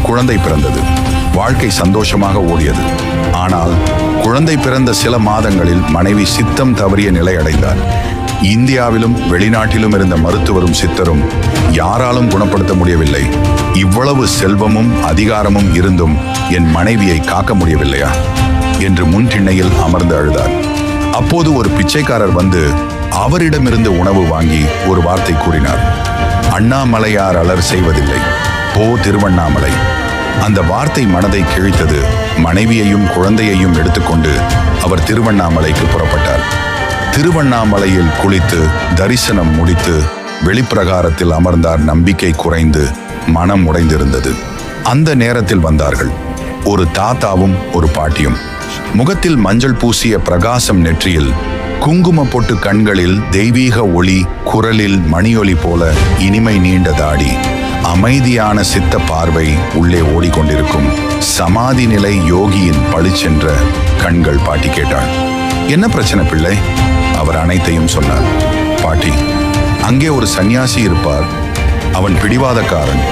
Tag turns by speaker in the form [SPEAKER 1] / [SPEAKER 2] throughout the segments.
[SPEAKER 1] குழந்தை பிறந்தது. வாழ்க்கை சந்தோஷமாக ஓடியது. ஆனால் குழந்தை பிறந்த சில மாதங்களில் மனைவி சித்தம் தவறிய நிலை அடைந்தார். இந்தியாவிலும் வெளிநாட்டிலும் இருந்த மருத்துவரும் சித்தரும் யாராலும் குணப்படுத்த முடியவில்லை. இவ்வளவு செல்வமும் அதிகாரமும் இருந்தும் என் மனைவியை காக்க முடியவில்லையா என்று முன்திண்ணையில் அமர்ந்து அழுதார். அப்போது ஒரு பிச்சைக்காரர் வந்து அவரிடமிருந்து உணவு வாங்கி ஒரு வார்த்தை கூறினார். அண்ணாமலையார் அலர் செய்வதில்லை, போ திருவண்ணாமலை. அந்த வார்த்தை மனதை கிழித்தது. மனைவியையும் குழந்தையையும் எடுத்துக்கொண்டு அவர் திருவண்ணாமலைக்கு புறப்பட்டார். திருவண்ணாமலையில் குளித்து தரிசனம் முடித்து வெளிப்பிரகாரத்தில் அமர்ந்தார். நம்பிக்கை குறைந்து மனம் உடைந்திருந்தது. அந்த நேரத்தில் வந்தார்கள் ஒரு தாத்தாவும் ஒரு பாட்டியும். முகத்தில் மஞ்சள் பூசிய பிரகாசம், நெற்றியில் குங்கும பொட்டு, கண்களில் தெய்வீக ஒளி, குரலில் மணியொலி போல இனிமை, நீண்ட தாடி, அமைதியான சித்த பார்வை, உள்ளே ஓடிக்கொண்டிருக்கும் சமாதி நிலை யோகியின் பளிச்சென்ற கண்கள். பாட்டி கேட்டாள், என்ன பிரச்சனை பிள்ளை? அவர் அனைத்தையும் சொன்னார். பாட்டி, அங்கே ஒரு சந்நியாசி இருப்பார். அவன் பிடிவாதக்காரன்.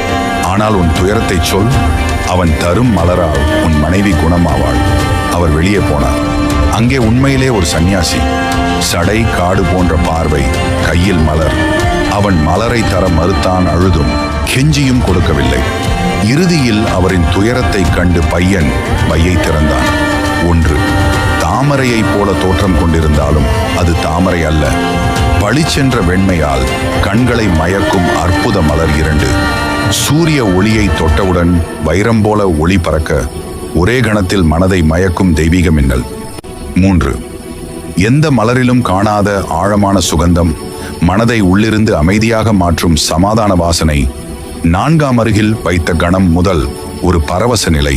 [SPEAKER 1] ஆனால் உன் துயரத்தை சொல், அவன் தரும் மலரால் உன் மனைவி குணமாவாள். அவர் வெளியே போனார். அங்கே உண்மையிலே ஒரு சந்நியாசி. சடை, காடு போன்ற பார்வை, கையில் மலர். அவன் மலரை தர மறுத்தான். அழுதும் கெஞ்சியும் கொடுக்கவில்லை. இறுதியில் அவரின் துயரத்தை கண்டு பையன் பையை திறந்தான். ஒன்று தாமரையை போல தோற்றம் கொண்டிருந்தாலும் அது தாமரை அல்ல. பளிச்சென்ற வெண்மையால் கண்களை மயக்கும் அற்புத மலர். இரண்டு சூரிய ஒளியை தொட்டவுடன் வைரம் போல ஒளி பறக்க ஒரே கணத்தில் மனதை மயக்கும் தெய்வீக மின்னல். மூன்று எந்த மலரிலும் காணாத ஆழமான சுகந்தம், மனதை உள்ளிருந்து அமைதியாக மாற்றும் சமாதான வாசனை. நான்காம் அருகில் வைத்த கணம் முதல் ஒரு பரவச நிலை.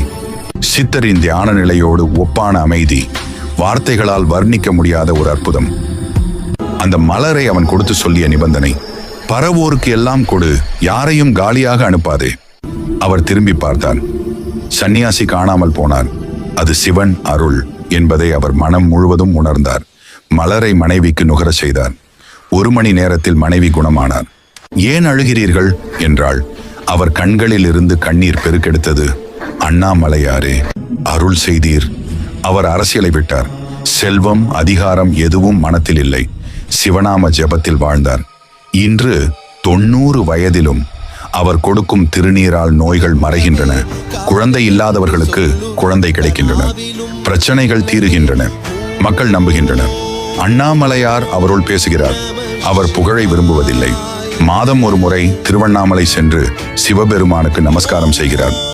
[SPEAKER 1] சித்தரின் தியான நிலையோடு ஒப்பான அமைதி. வார்த்தைகளால் வர்ணிக்க முடியாத ஒரு அற்புதம். அந்த மலரை அவன் கொடுத்து சொல்லிய நிபந்தனை, பரவோருக்கு எல்லாம் கொடு, யாரையும் காலியாக அனுப்பாதே. அவர் திரும்பி பார்த்தார். சந்நியாசி காணாமல் போனார். அது சிவன் அருள் என்பதை அவர் மனம் முழுவதும் உணர்ந்தார். மலரை மனைவிக்கு நுகர செய்தார். 1 மணி நேரத்தில் மனைவி குணமானார். ஏன் அழுகிறீர்கள் என்றாள். அவர் கண்களில் இருந்து கண்ணீர் பெருக்கெடுத்தது. அண்ணாமலையாரே, அருள் செய்தீர். அவர் அரசியலை விட்டார். செல்வம், அதிகாரம் எதுவும் மனத்தில் இல்லை. சிவநாம ஜெபத்தில் வாழ்ந்தார். இன்று 90 வயதிலும் அவர் கொடுக்கும் திருநீரால் நோய்கள் மறைகின்றன. குழந்தை இல்லாதவர்களுக்கு குழந்தை கிடைக்கின்றன. பிரச்சனைகள் தீருகின்றன. மக்கள் நம்புகின்றனர். அண்ணாமலையார் அவருள் பேசுகிறார். அவர் புகழை விரும்புவதில்லை. மாதம் ஒரு முறை திருவண்ணாமலை சென்று சிவபெருமானுக்கு நமஸ்காரம் செய்கிறார்.